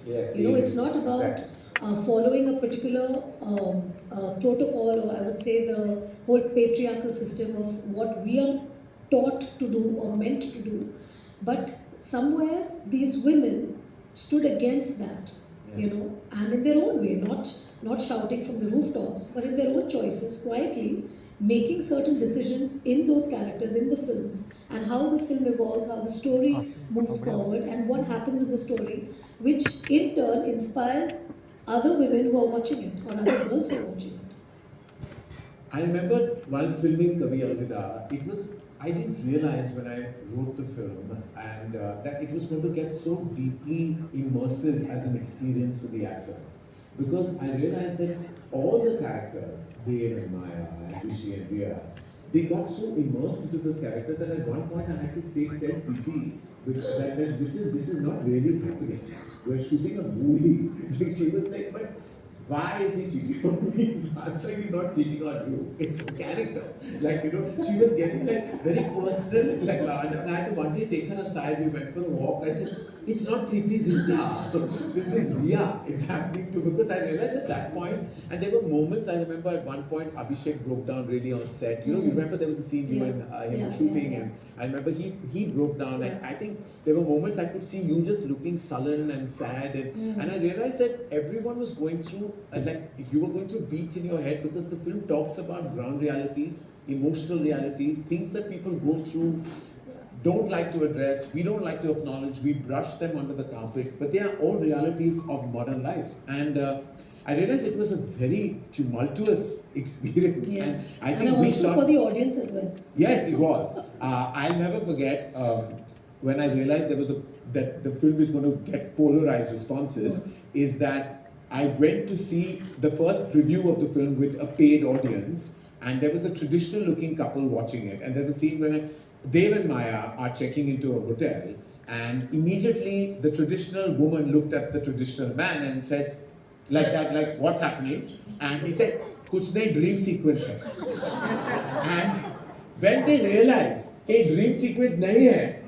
Yes, You know, it's yes, not about exactly. following a particular protocol, or I would say the whole patriarchal system of what we are taught to do or meant to do. But somewhere these women stood against that, you know, and in their own way, not shouting from the rooftops, but in their own choices, quietly making certain decisions in those characters, in the films, and how the film evolves, how the story moves forward, and what happens in the story, which in turn inspires other women who are watching it, or other girls who are watching it. I remember while filming Kavi Alvida, I didn't realize when I wrote the film and that it was going to get so deeply immersive as an experience for the actors. Because I realized that all the characters, Dev and Maya and Rishi and Ria, they got so immersed into those characters that at one point I had to tell Preeti that this is not really happening. We're shooting a movie. Like she was like, but why is he cheating on me? So I'm like, he's not cheating on you. It's a character. Like, she was getting like very personal. Like, and I had to one day take her aside. We went for a walk. I said, it's not Preeti Zinta. This is Ria. It's happening too. Because I realized at that point, and there were moments, I remember at one point, Abhishek broke down really on set. You remember there was a scene you and him were shooting, and I remember he broke down. And I think there were moments I could see you just looking sullen and sad. And I realized that everyone was going through, like you were going through beats in your head because the film talks about ground realities, emotional realities, things that people go through, don't like to address, we don't like to acknowledge, we brush them under the carpet, but they are all realities of modern life. And I realized it was a very tumultuous experience. Yes, And I think and also for the audience as well. yes, it was. I'll never forget when I realized that the film is going to get polarized responses. Is that I went to see the first review of the film with a paid audience, and there was a traditional-looking couple watching it. And there's a scene where Dev and Maya are checking into a hotel, and immediately the traditional woman looked at the traditional man and said, like that, like, what's happening? And he said, कुछ नहीं dream sequence है. And when they realized, hey, dream sequence nahi hai,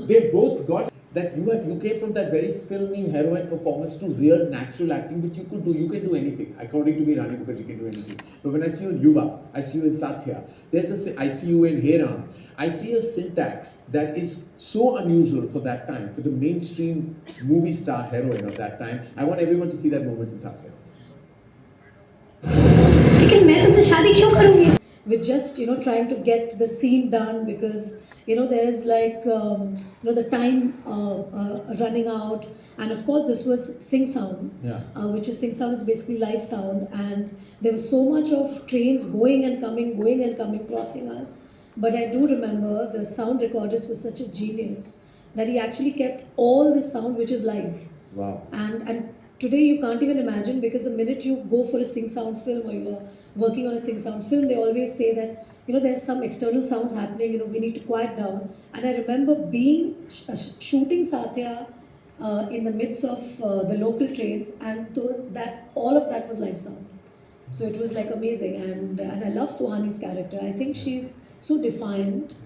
they both got that you came from that very filmy heroine performance to real natural acting, which you could do. You can do anything. According to me, Rani Mukherjee can do anything. But when I see you in Yuva, I see you in Satya, I see you in Heram, I see a syntax that is so unusual for that time, for the mainstream movie star heroine of that time. I want everyone to see that moment in Satya. लेकिन मैं तुमसे शादी क्यों करूंगी? With just trying to get the scene done, because there's like the time running out, and of course this was Sing Sound, which is Sing Sound is basically live sound, and there was so much of trains going and coming, crossing us. But I do remember the sound recordist was such a genius that he actually kept all the sound which is live. Wow. And today you can't even imagine, because the minute you go for a Sing Sound film, or you're working on a Sing Sound film, they always say that there's some external sounds happening, we need to quiet down. And I remember being shooting Satya in the midst of the local trains, and all of that was live sound. So it was like amazing, and I love Suhani's character. I think she's so defiant,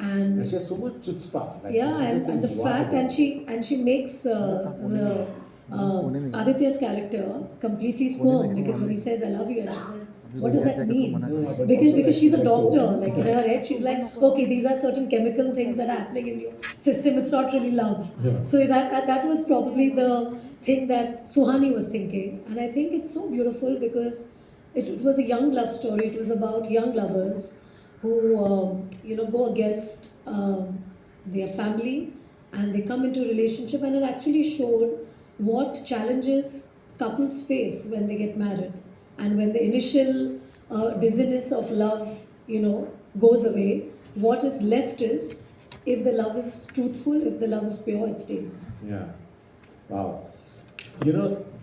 and she has so much chutzpah. Like, and the fact, and she makes the Aditya's character completely squirm, because when he says "I love you," and she says, "What does that mean?" Because she's a doctor, like in her head, she's like, "Okay, these are certain chemical things that are happening in your system. It's not really love." So that was probably the thing that Suhani was thinking, and I think it's so beautiful because it was a young love story. It was about young lovers who go against their family, and they come into a relationship, and it actually showed what challenges couples face when they get married, and when the initial dizziness of love goes away, what is left is, if the love is truthful, if the love is pure, it stays. Yeah. Wow.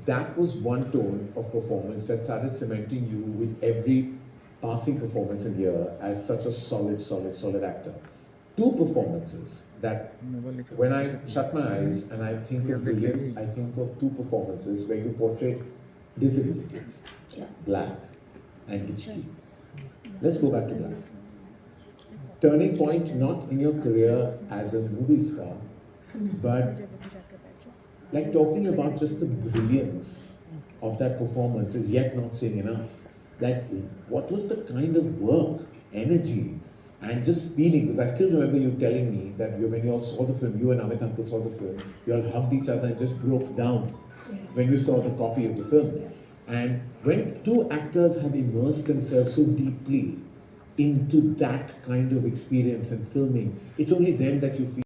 That was one tone of performance that started cementing you with every passing performance in here as such a solid actor. Two performances that, when I shut my eyes and I think of brilliance, I think of two performances where you portrayed disabilities, Black and Ichki. Let's go back to Black. Turning point not in your career as a movie star, but like talking about just the brilliance of that performance is yet not saying enough. Like, what was the kind of work, energy, and just feeling? Because I still remember you telling me that when you all saw the film, you and Amit Uncle saw the film, you all hugged each other and just broke down when you saw the copy of the film. And when two actors have immersed themselves so deeply into that kind of experience and filming, it's only then that you feel